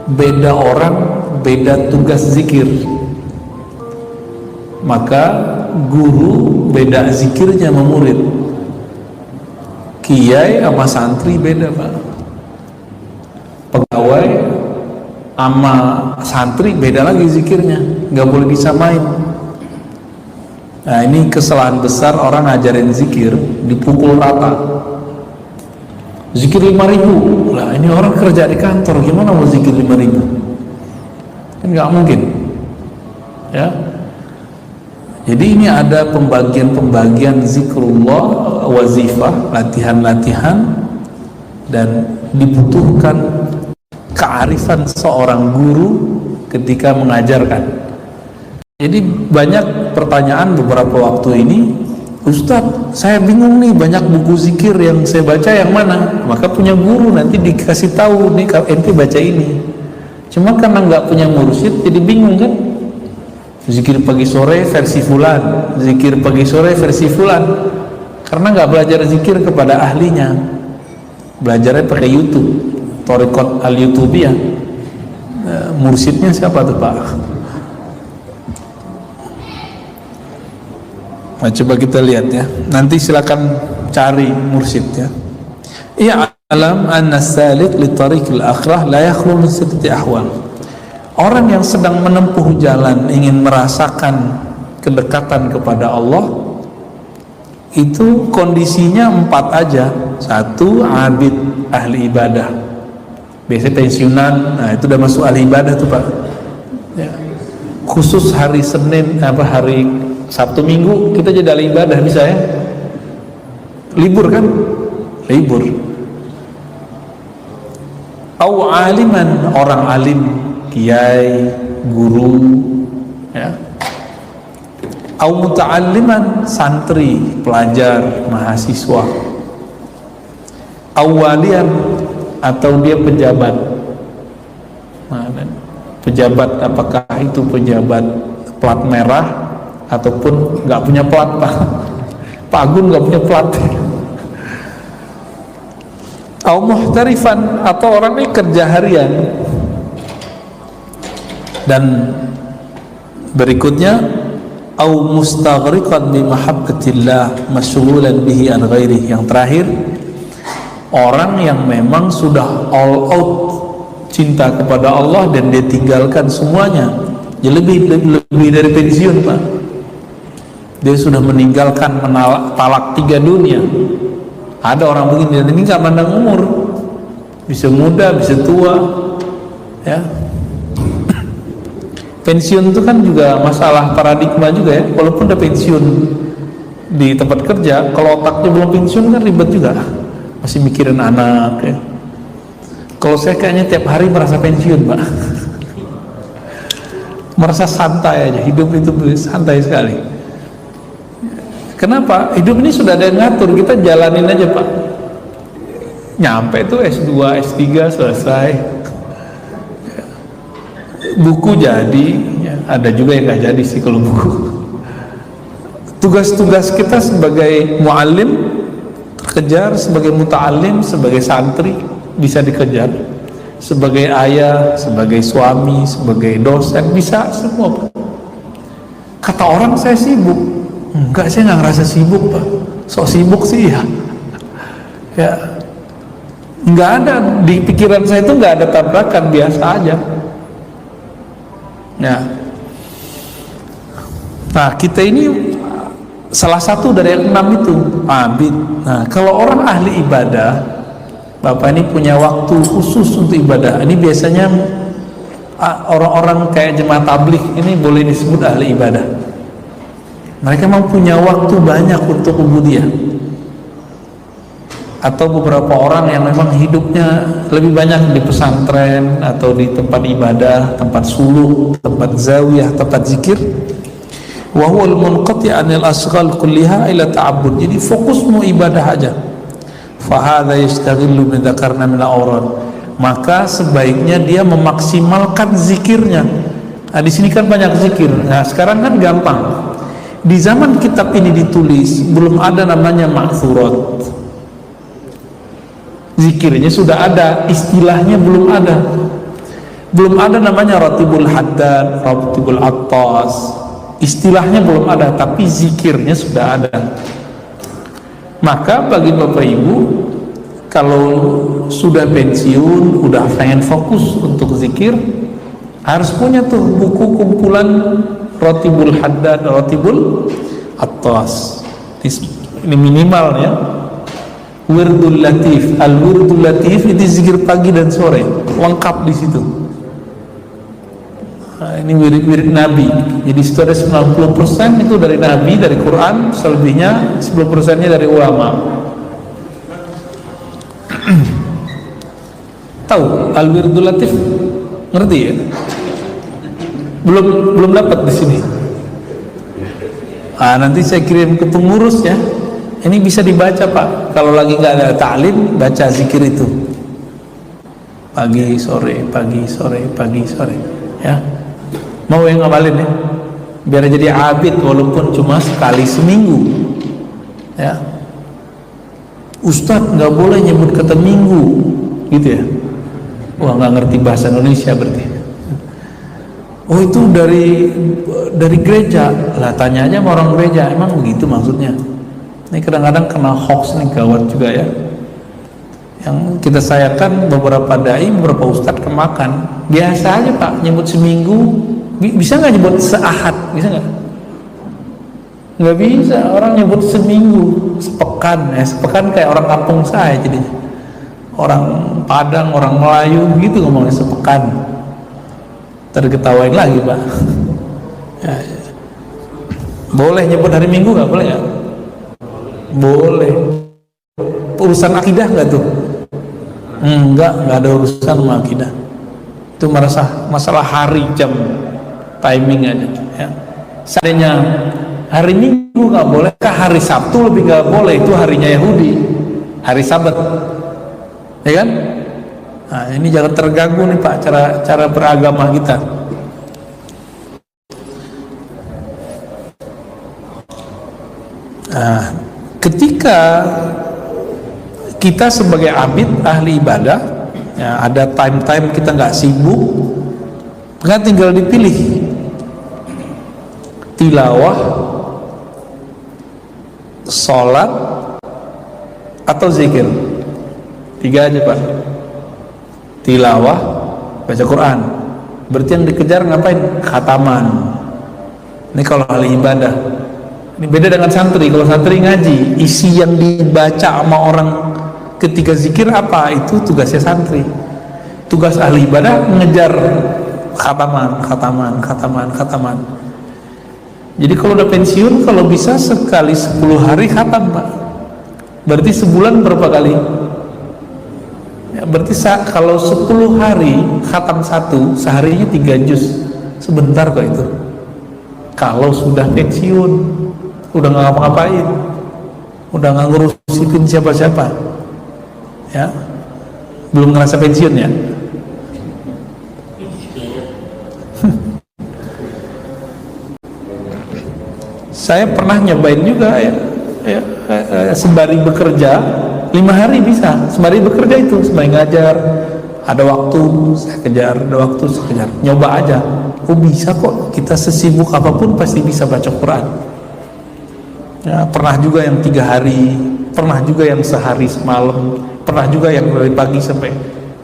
beda orang, beda tugas zikir. Maka guru beda zikirnya sama murid, kiai sama santri beda Pak, pegawai sama santri beda lagi zikirnya, nggak boleh disamain. Nah ini kesalahan besar orang ngajarin zikir dipukul rata. Zikir 5.000, lah ini orang kerja di kantor gimana mau zikir 5.000? Kan nggak mungkin ya. Jadi ini ada pembagian zikrullah, wazifah, latihan-latihan, dan dibutuhkan kearifan seorang guru ketika mengajarkan. Jadi banyak pertanyaan beberapa waktu ini, Ustadz saya bingung nih, banyak buku zikir yang saya baca yang mana? Maka punya guru nanti dikasih tahu nih, kalau ente baca ini. Cuma karena nggak punya mursyid jadi bingung kan? Zikir pagi sore versi fulan, zikir pagi sore versi fulan, karena nggak belajar zikir kepada ahlinya, belajarnya pakai YouTube, Thariqat al-Youtubiyah. Mursyidnya siapa tuh Pak? Nah, coba kita lihat ya, nanti silakan cari mursyid ya. I'lam anna salik li tariqil akhirah la yakhlu min sittati ahwal. Orang yang sedang menempuh jalan ingin merasakan kedekatan kepada Allah, itu kondisinya 4 aja. 1, abid, ahli ibadah, biasanya pensiunan, nah itu udah masuk ahli ibadah tuh Pak ya. Khusus hari Senin, hari Sabtu Minggu kita jadi ahli ibadah bisa ya, libur kan, libur. Au aliman, orang alim, kiai, guru ya. Au muta'alliman, santri, pelajar, mahasiswa. Au walian, atau dia pejabat. Nah, pejabat apakah itu pejabat plat merah ataupun nggak punya plat Pak? Pak Agun nggak punya plat. Au muhtarifan, atau orang ini kerja harian. Dan berikutnya, au mustaghriqan bi mahabbatillah masyghulan bihi an ghairihi. Yang terakhir, orang yang memang sudah all out cinta kepada Allah dan dia tinggalkan semuanya. Ya lebih dari pensiun Pak. Dia sudah meninggalkan talak 3 dunia. Ada orang begini, dan ini nggak pandang umur, bisa muda, bisa tua ya. Pensiun itu kan juga masalah paradigma juga ya. Walaupun udah pensiun di tempat kerja, kalau otaknya belum pensiun kan ribet juga, masih mikirin anak ya. Kalau saya kayaknya tiap hari merasa pensiun Pak. Merasa santai aja, hidup itu santai sekali. Kenapa? Hidup ini sudah ada yang ngatur, kita jalanin aja Pak. Nyampe tuh S2, S3 selesai, buku jadi ya. Ada juga yang nggak jadi sih kalau buku. Tugas-tugas kita sebagai muallim terkejar, sebagai muta'alim, sebagai santri bisa dikejar, sebagai ayah, sebagai suami, sebagai dosen, bisa semua Pak. Kata orang saya sibuk, enggak, saya nggak ngerasa sibuk Pak. Sok sibuk sih ya, ya nggak ada, di pikiran saya itu nggak ada tabrakan, biasa aja ya. Nah kita ini salah satu dari yang 6 itu, abid. Nah kalau orang ahli ibadah, Bapak ini punya waktu khusus untuk ibadah. Ini biasanya orang-orang kayak jemaah tabligh ini boleh disebut ahli ibadah. Mereka memang punya waktu banyak untuk ubudiyah. Atau beberapa orang yang memang hidupnya lebih banyak di pesantren atau di tempat ibadah, tempat suluk, tempat zawiyah, tempat zikir. Wa huwal munqati' 'anil asghal kulliha ila ta'abbud. Jadi fokus mau ibadah aja. Fa hadza yastaghillu bi dzakarna min al-awrad. Maka sebaiknya dia memaksimalkan zikirnya. Nah, di sini kan banyak zikir. Nah, sekarang kan gampang. Di zaman kitab ini ditulis belum ada namanya ma'thurat. Zikirnya sudah ada, istilahnya belum ada. Belum ada namanya ratibul haddad, ratibul attas, istilahnya belum ada, tapi zikirnya sudah ada. Maka bagi bapak ibu, kalau sudah pensiun, udah pengen fokus untuk zikir, harus punya tuh buku kumpulan ratibul haddad, ratibul attas. Ini minimal ya. Wirdul latif, al-wirdul latif itu zikir pagi dan sore, lengkap di situ. Nah, ini wirid Nabi. Jadi situ ada 90% itu dari Nabi, dari Quran, selebihnya 10%-nya dari ulama. Tahu al-wirdul latif? Ngerti ya? Belum dapat di sini. Nanti saya kirim ke pengurus ya. Ini bisa dibaca Pak. Kalau lagi nggak ada ta'lim, baca zikir itu. Pagi sore, pagi sore, pagi sore. Ya. Mau yang ngamalin ya? Biar jadi abid walaupun cuma sekali seminggu. Ya. Ustadz nggak boleh nyebut kata minggu, gitu ya? Wah, nggak ngerti bahasa Indonesia berarti. Oh, itu dari gereja. Lah tanya aja sama orang gereja, emang begitu maksudnya? Ini kadang-kadang kena hoax nih, gawat juga ya. Yang kita sayangkan beberapa dai, beberapa ustadz kemakan. Biasa aja Pak, nyebut seminggu. Bisa nggak nyebut seahad? Bisa nggak? Nggak bisa. Orang nyebut seminggu, sepekan ya. Sepekan kayak orang kampung saya jadi. Orang Padang, orang Melayu gitu ngomongnya sepekan. Terketawain lagi Pak. Ya. Boleh nyebut hari Minggu nggak? Boleh nggak? Boleh. Urusan akidah nggak tuh? Nggak ada urusan sama akidah. Itu masalah hari, jam, timing aja ya. Seandainya hari Minggu nggak boleh, hari Sabtu lebih nggak boleh, itu harinya Yahudi, hari Sabat ya kan. Nah, ini jangan terganggu nih Pak cara beragama kita. Nah, ketika kita sebagai abid ahli ibadah ya, ada time kita nggak sibuk, kan tinggal dipilih tilawah, sholat, atau zikir. 3 aja Pak. Tilawah, baca Quran. Berarti yang dikejar ngapain? Khataman. Ini kalau ahli ibadah. Ini beda dengan santri. Kalau santri ngaji, isi yang dibaca sama orang ketika zikir apa? Itu tugasnya santri. Tugas ahli ibadah mengejar khataman. Jadi kalau udah pensiun, kalau bisa sekali 10 hari khatam Pak. Berarti sebulan berapa kali? Ya, berarti kalau 10 hari khatam 1, seharinya 3 juz. Sebentar kok itu. Kalau sudah pensiun, udah nggak ngapa-ngapain, udah nggak ngurusin siapa-siapa, ya, belum ngerasa pensiun ya. Saya pernah nyobain juga ya, sembari bekerja 5 hari bisa, sembari bekerja itu, sembari ngajar, ada waktu saya kejar, ada waktu saya kejar, nyoba aja. Oh bisa kok, kita sesibuk apapun pasti bisa baca Quran. Ya, pernah juga yang 3 hari, pernah juga yang sehari semalam, pernah juga yang dari pagi sampai,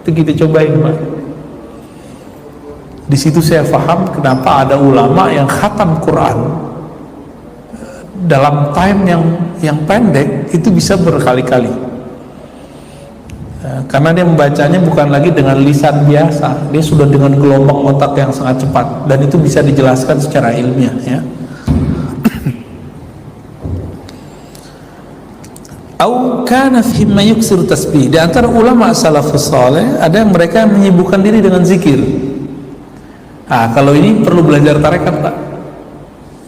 itu kita cobain Pak. Di situ saya paham kenapa ada ulama yang khatam Quran dalam time yang pendek itu bisa berkali-kali. Karena dia membacanya bukan lagi dengan lisan biasa, dia sudah dengan gelombang otak yang sangat cepat, dan itu bisa dijelaskan secara ilmiah ya. Au kana fi ma yuksir tasbih. Di antara ulama salafus saleh ada yang mereka menyibukkan diri dengan zikir. Kalau ini perlu belajar tarekat Pak,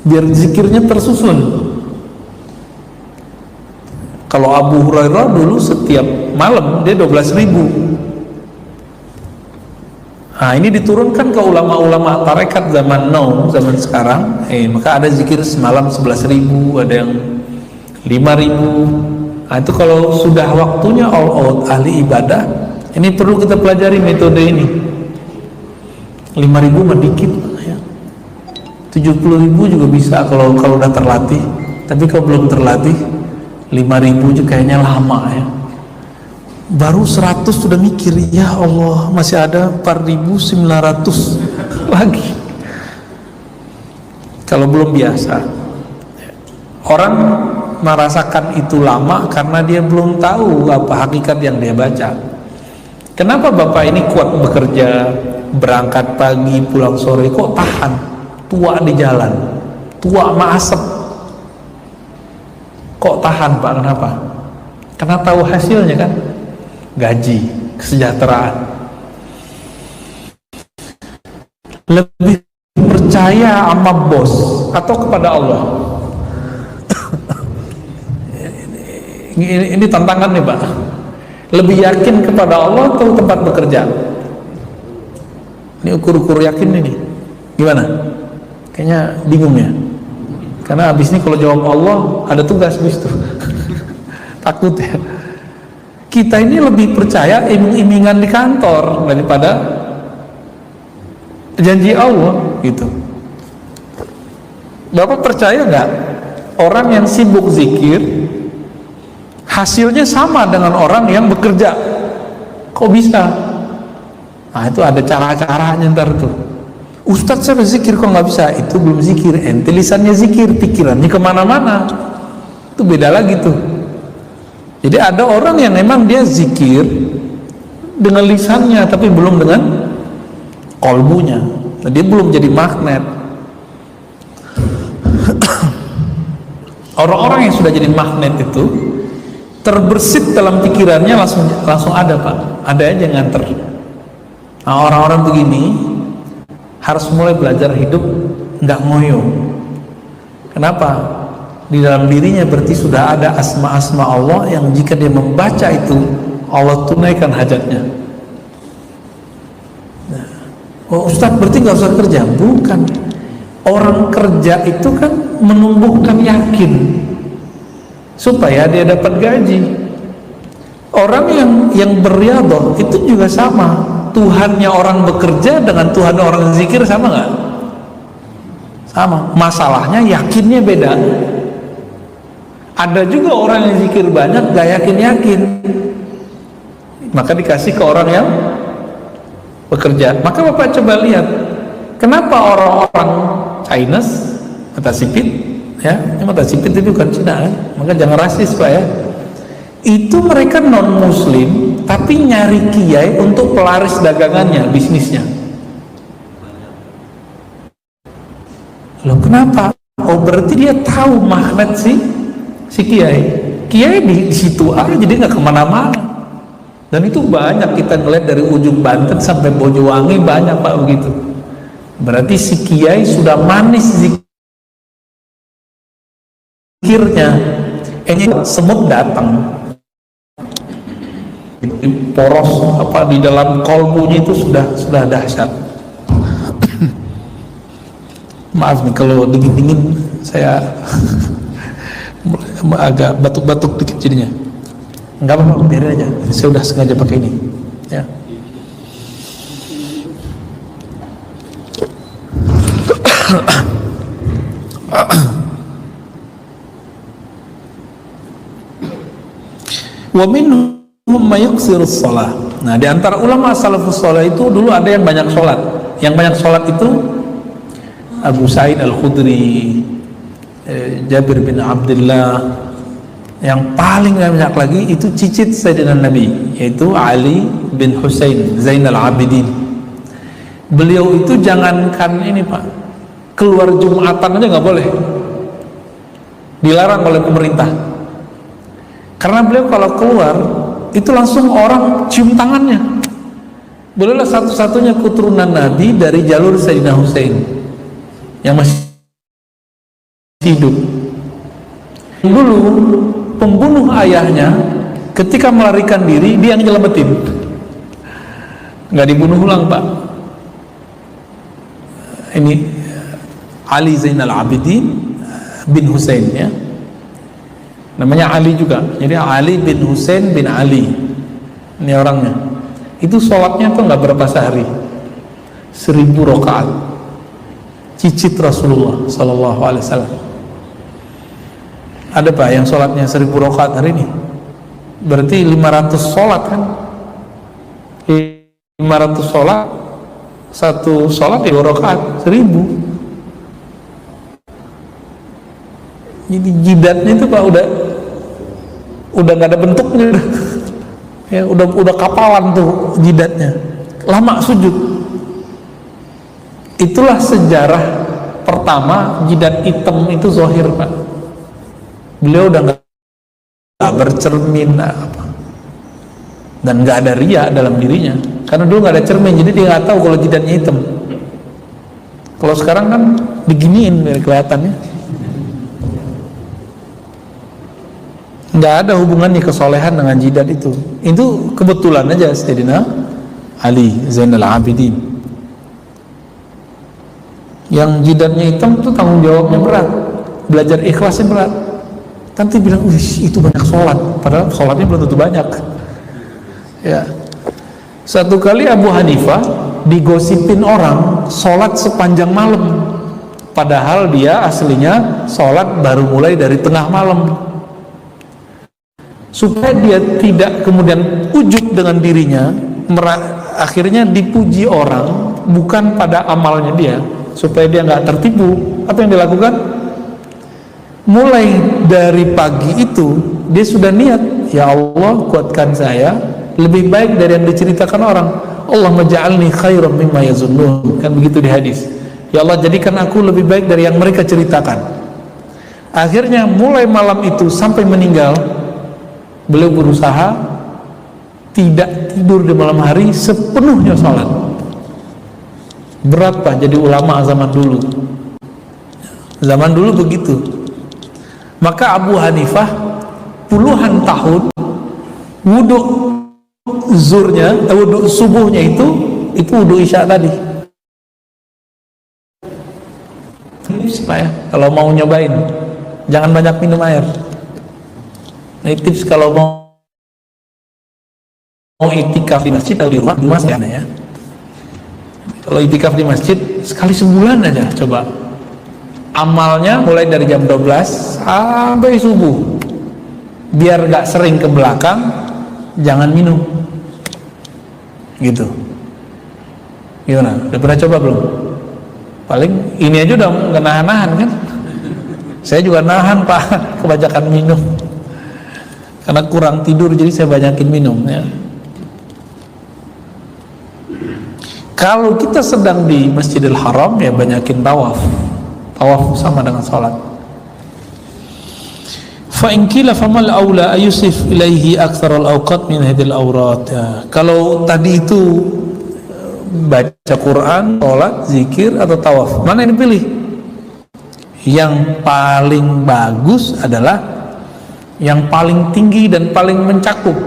biar zikirnya tersusun. Kalau Abu Hurairah dulu setiap malam dia 12.000. Ini diturunkan ke ulama-ulama tarekat zaman now, zaman sekarang. Maka ada zikir semalam 11.000, ada yang 5.000. Itu kalau sudah waktunya all out ahli ibadah, ini perlu kita pelajari metode ini. 5.000 mah dikit ya. 70.000 juga bisa kalau udah terlatih. Tapi kalau belum terlatih 5.000 juga kayaknya lama ya. Baru 100 sudah mikir, ya Allah masih ada 4.900 lagi. Kalau belum biasa, orang merasakan itu lama karena dia belum tahu apa hakikat yang dia baca. Kenapa bapak ini kuat bekerja, berangkat pagi pulang sore, kok tahan tua di jalan, tua sama asap, kok tahan pak? Kenapa? Karena tahu hasilnya kan, gaji, kesejahteraan. Lebih percaya sama bos atau kepada Allah? Ini tantangan nih pak. Lebih yakin kepada Allah atau tempat bekerja? Ini ukur-ukur yakin ini gimana? Kayaknya bingung ya, karena abis ini kalau jawab Allah ada tugas bis tuh. Takut ya. Kita ini lebih percaya iming-imingan di kantor daripada janji Allah gitu. Bapak percaya nggak orang yang sibuk zikir hasilnya sama dengan orang yang bekerja? Kok bisa? Nah itu ada cara-caranya ntar tuh. Ustadz saya zikir kok nggak bisa? Itu belum zikir, ente lisannya zikir, pikirannya kemana-mana. Itu beda lagi tuh. Jadi ada orang yang memang dia zikir dengan lisannya tapi belum dengan kolbunya. Dia belum jadi magnet. Orang-orang yang sudah jadi magnet itu terbersit dalam pikirannya langsung ada pak, ada aja nganter. Nah orang-orang begini harus mulai belajar hidup nggak ngoyo. Kenapa? Di dalam dirinya berarti sudah ada asma-asma Allah yang jika dia membaca itu Allah tunaikan hajatnya. Nah, oh Ustadz berarti nggak usah kerja? Bukan. Orang kerja itu kan menumbuhkan yakin supaya dia dapat gaji. Orang yang beriadah itu juga sama. Tuhannya orang bekerja dengan Tuhan orang zikir sama nggak? Sama. Masalahnya yakinnya beda. Ada juga orang yang zikir banyak gak yakin-yakin, maka dikasih ke orang yang bekerja. Maka bapak coba lihat, kenapa orang-orang Chinese, mata sipit ya, ini mata sipit itu bukan Cina kan? Maka jangan rasis pak ya. Itu mereka non muslim tapi nyari kiai untuk pelaris dagangannya, bisnisnya. Loh kenapa? Oh berarti dia tahu magnet si kiai di situ aja, jadi nggak kemana-mana. Dan itu banyak kita ngeliat dari ujung Banten sampai Banyuwangi banyak pak begitu. Berarti si kiai sudah manis zikirnya. Semut datang poros apa di dalam kolbunya itu sudah dahsyat. Maaf nih kalau dingin saya agak batuk-batuk dikit jadinya. Enggak apa-apa, biarin aja. Saya udah sengaja pakai ini ya. Wa minhum may yuksirus shalah. Nah, di antara ulama salafus saleh itu dulu ada yang banyak sholat. Yang banyak sholat itu Abu Sa'id Al-Khudri, Jabir bin Abdullah. Yang paling banyak lagi itu cicit Sayyidina Nabi, yaitu Ali bin Husain Zainal Abidin. Beliau itu jangankan ini pak, keluar Jumatan aja nggak boleh, dilarang oleh pemerintah. Karena beliau kalau keluar itu langsung orang cium tangannya. Beliaulah satu-satunya keturunan Nabi dari jalur Sayyidina Husain yang masih hidup. Dulu pembunuh ayahnya ketika melarikan diri dia yang nyelamatin, nggak dibunuh ulang pak. Ini Ali Zainal Abidin bin Husain ya, namanya Ali juga, jadi Ali bin Husain bin Ali ini orangnya. Itu sholatnya tuh nggak berapa sehari, 1000 rakaat, cicit Rasulullah Sallallahu Alaihi Wasallam. Ada Pak yang sholatnya 1000 rakaat hari ini? Berarti 500 sholat kan? 500 sholat, satu sholat 2 rakaat, 1000. Jadi jidatnya itu Pak udah nggak ada bentuknya, ya udah kapalan tuh jidatnya, lama sujud. Itulah sejarah pertama jidat hitam itu zahir Pak. Beliau udah nggak bercermin apa, dan nggak ada ria dalam dirinya, karena dulu nggak ada cermin, jadi dia nggak tahu kalau jidatnya hitam. Kalau sekarang kan diginiin biar kelihatannya. Nggak ada hubungannya kesolehan dengan jidat itu. Itu kebetulan aja Sayyidina Ali Zainal Abidin. Yang jidatnya hitam itu tanggung jawabnya berat, belajar ikhlasnya berat. Nanti bilang, itu banyak sholat, padahal sholatnya belum tentu banyak. Ya. Satu kali Abu Hanifah digosipin orang sholat sepanjang malam, padahal dia aslinya sholat baru mulai dari tengah malam. Supaya dia tidak kemudian ujub dengan dirinya, akhirnya dipuji orang bukan pada amalnya dia, supaya dia nggak tertipu. Apa yang dilakukan? Mulai dari pagi itu dia sudah niat, ya Allah kuatkan saya lebih baik dari yang diceritakan orang. Allahumma ja'alni khairan mimma yazunnun, kan begitu di hadis. Ya Allah jadikan aku lebih baik dari yang mereka ceritakan. Akhirnya mulai malam itu sampai meninggal, beliau berusaha tidak tidur di malam hari, sepenuhnya sholat. Berat Pak jadi ulama zaman dulu. Zaman dulu begitu. Maka Abu Hanifah puluhan tahun wudhu zuhurnya, wudhu subuhnya itu wudhu isya tadi. Tips Pak ya, kalau mau nyobain jangan banyak minum air. Ini tips kalau mau itikaf di masjid atau di rumah ya. Kalau itikaf di masjid sekali sebulan aja coba. Amalnya mulai dari jam 12 sampai subuh. Biar gak sering ke belakang, jangan minum. Gitu. Gimana? Udah pernah coba belum? Paling ini aja udah gak nahan-nahan kan? Saya juga nahan Pak, kebanyakan minum. Karena kurang tidur jadi saya banyakin minum ya. Kalau kita sedang di Masjidil Haram ya banyakin tawaf. Tawaf sama dengan salat. Fa in qila famal aula ayusif ilaihi aktsarul awqat min hadhil awrat. Ya. Kalau tadi itu baca Quran, salat, zikir atau tawaf, mana yang dipilih? Yang paling bagus adalah yang paling tinggi dan paling mencakup,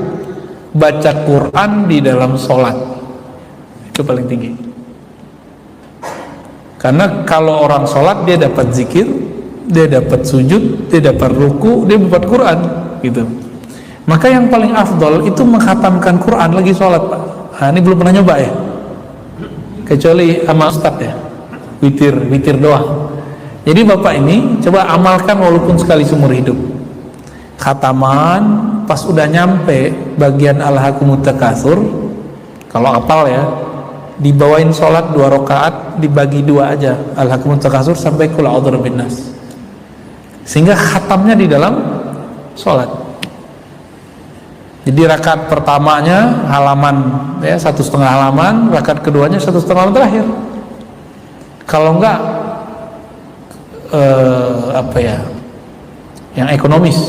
baca Quran di dalam sholat, itu paling tinggi. Karena kalau orang sholat dia dapat zikir, dia dapat sujud, dia dapat ruku, dia dapat Quran gitu. Maka yang paling afdol itu menghatamkan Quran lagi sholat Pak. Nah, ini belum pernah nyoba ya, kecuali sama Ustadz ya, witir doang. Jadi Bapak ini coba amalkan walaupun sekali seumur hidup. Khataman pas udah nyampe bagian alhaakumut takatsur, kalau apal ya, dibawain sholat 2 rakaat, dibagi 2 aja, alhaakumut takatsur sampai qul a'udzu birabbin nas, sehingga khatamnya di dalam sholat. Jadi rakaat pertamanya halaman ya 1,5 halaman, rakaat keduanya 1,5 halaman terakhir. Kalau enggak apa ya, yang ekonomis,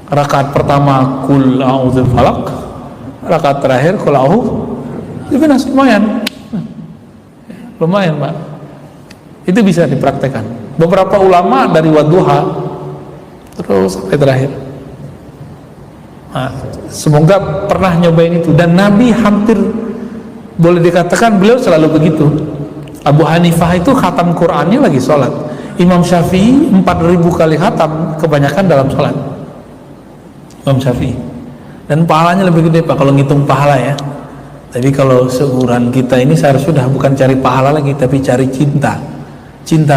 rakaat pertama qul a'udzu falaq, rakaat terakhir qul a'udzu birabbin nas. Lumayan Pak, itu bisa dipraktekkan. Beberapa ulama dari wadduha terus sampai terakhir. Nah, semoga pernah nyobain itu, dan Nabi hampir boleh dikatakan beliau selalu begitu. Abu Hanifah itu khatam Qur'annya lagi sholat. Imam Syafi'i 4.000 kali khatam, kebanyakan dalam sholat. Imam Syafi'i, dan pahalanya lebih gede Pak kalau ngitung pahala ya. Tapi kalau seumuran kita ini seharusnya sudah bukan cari pahala lagi, tapi cari cinta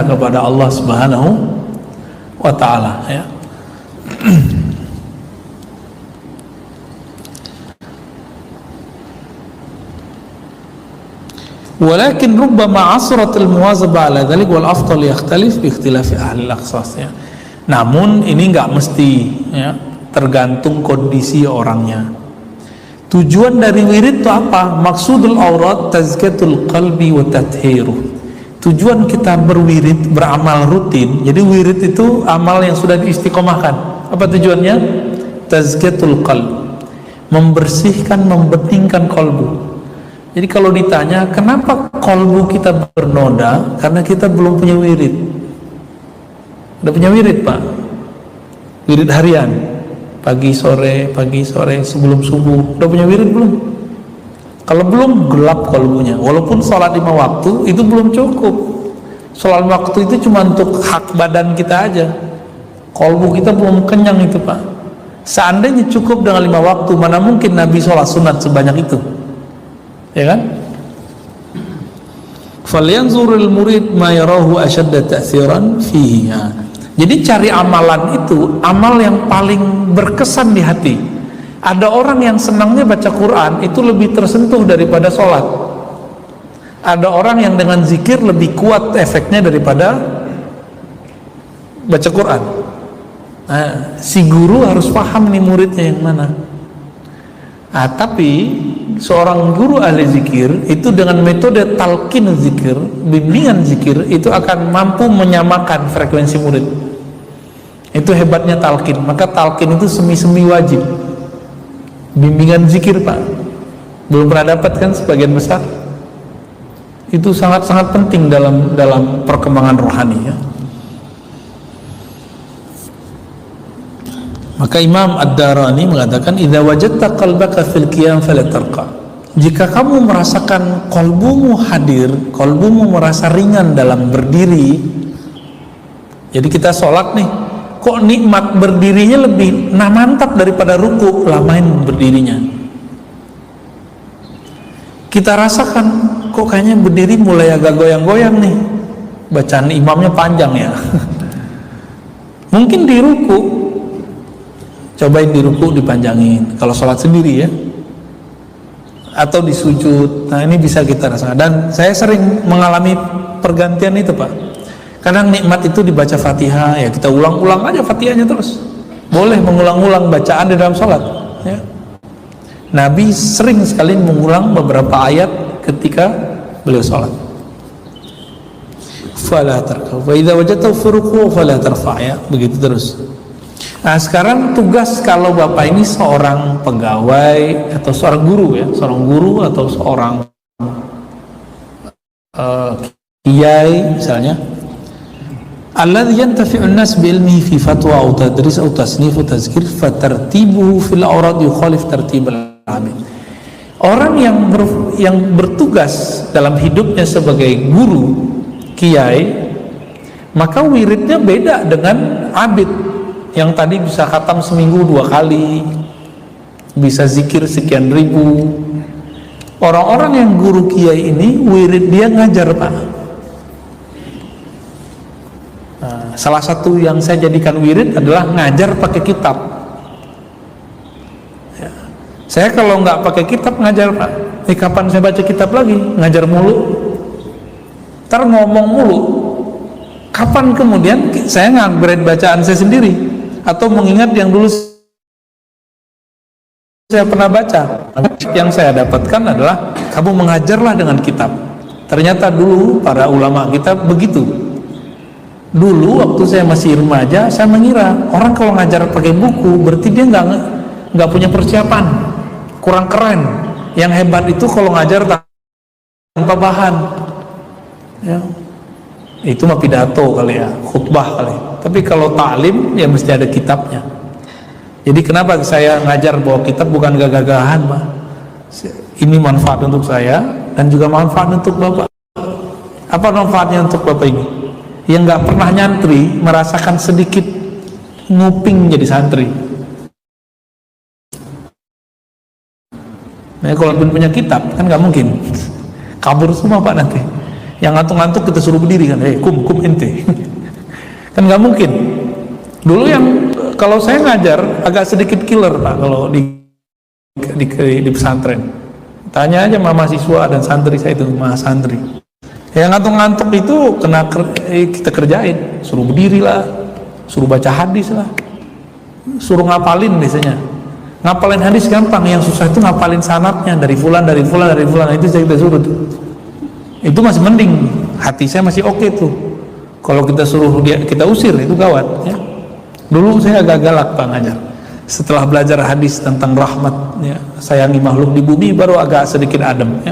kepada Allah Subhanahu wa Ta'ala, ya. Walakin rubbama asratil muwazabah ala dzalik wal afdal yakhtalif bi ikhtilafi ahli al-akhsas, ya. Namun ini enggak mesti, ya, tergantung kondisi orangnya. Tujuan dari wirid itu apa? Maksudul aurat tazkiyatul qalbi wa tathiruh. Tujuan kita berwirid, beramal rutin. Jadi wirid itu amal yang sudah diistiqomahkan. Apa tujuannya? Tazkiyatul qalb, membersihkan, membeningkan kolbu. Jadi kalau ditanya kenapa kolbu kita bernoda, karena kita belum punya wirid. Udah punya wirid, Pak? Wirid harian, pagi sore sebelum subuh. Udah punya wirid belum? Kalau belum, gelap kolbunya. Walaupun sholat 5 waktu itu belum cukup. Sholat waktu itu cuma untuk hak badan kita aja. Kolbu kita belum kenyang itu, Pak. Seandainya cukup dengan 5 waktu, mana mungkin Nabi sholat sunat sebanyak itu, ya kan? Falyanzurul murid ma yarahu ashadda ta'thiran fihi. Jadi cari amalan itu, amal yang paling berkesan di hati. Ada orang yang senangnya baca Quran itu lebih tersentuh daripada sholat. Ada orang yang dengan zikir lebih kuat efeknya daripada baca Quran. Nah, si guru harus paham nih muridnya yang mana. Tapi seorang guru ahli zikir itu dengan metode talqin zikir, bimbingan zikir, itu akan mampu menyamakan frekuensi murid. Itu hebatnya talqin. Maka talqin itu semi-semi wajib. Bimbingan zikir, Pak, belum pernah dapat kan sebagian besar. Itu sangat-sangat penting dalam perkembangan rohani, ya. Maka Imam Ad-Darani mengatakan, idza wajadta qalbaka fil qiyam fala tarqa. Jika kamu merasakan kolbumu hadir, kolbumu merasa ringan dalam berdiri. Jadi kita sholat nih, kok nikmat berdirinya lebih mantap daripada ruku, lamain berdirinya. Kita rasakan kok kayaknya berdiri mulai agak goyang-goyang nih, bacaan imamnya panjang, ya. Mungkin di ruku, cobain di ruku dipanjangin kalau sholat sendiri, ya, atau di sujud. Nah, ini bisa kita rasakan. Dan saya sering mengalami pergantian itu, Pak. Kadang nikmat itu dibaca Fatihah, ya kita ulang-ulang aja Fatihahnya terus. Boleh mengulang-ulang bacaan di dalam sholat, ya. Nabi sering sekali mengulang beberapa ayat ketika beliau sholat. Fala tarfa, wa idza wajadta furuqu fala tarfa, ya, begitu terus. Nah, sekarang tugas kalau Bapak ini seorang pegawai atau seorang guru, ya, seorang guru atau seorang kiai misalnya, alladzi yantafi'un nas bi ilmihi fi fatwa aw tadris aw tasnif aw tazkir fa tartibuhu fil awrad yukhalif tartibal amin. Orang yang bertugas dalam hidupnya sebagai guru, kiai, maka wiridnya beda dengan abid yang tadi bisa khatam seminggu 2 kali, bisa zikir sekian ribu. Orang-orang yang guru kiai ini wirid dia ngajar, Pak. Nah, salah satu yang saya jadikan wirid adalah ngajar pakai kitab, ya. Saya kalau nggak pakai kitab ngajar, Pak, kapan saya baca kitab lagi? Ngajar mulu, ntar ngomong mulu. Kapan kemudian saya ngupgrade bacaan saya sendiri atau mengingat yang dulu saya pernah baca? Yang saya dapatkan adalah kamu mengajarlah dengan kitab. Ternyata dulu para ulama kita begitu. Dulu waktu saya masih remaja, saya mengira orang kalau ngajar pakai buku berarti dia nggak punya persiapan, kurang keren. Yang hebat itu kalau ngajar tanpa bahan, ya. Itu mah pidato kali, ya, khutbah kali. Tapi kalau taklim ya mesti ada kitabnya. Jadi kenapa saya ngajar bawa kitab? Bukan gagah-gagahan, Pak. Ini manfaat untuk saya dan juga manfaat untuk Bapak. Apa manfaatnya untuk Bapak ini? Yang nggak pernah nyantri merasakan sedikit nguping jadi santri. Nah, kalau punya kitab kan nggak mungkin, kabur semua Pak nanti. Yang ngantuk-ngantuk kita suruh berdiri kan, kum ente, kan nggak mungkin. Dulu yang kalau saya ngajar agak sedikit killer Pak kalau di pesantren. Tanya aja sama mahasiswa dan santri saya itu, santri. Yang ngantuk-ngantuk itu kita kerjain, suruh berdiri lah, suruh baca hadis lah, suruh ngapalin biasanya. Ngapalin hadis gampang, yang susah itu ngapalin sanadnya dari fulan, itu kita suruh tuh. Itu masih mending, hati saya masih oke tuh. Kalau kita suruh kita usir itu gawat ya. Dulu saya agak galak Pak ngajar. Setelah belajar hadis tentang rahmat ya, sayangi makhluk di bumi, baru agak sedikit adem ya.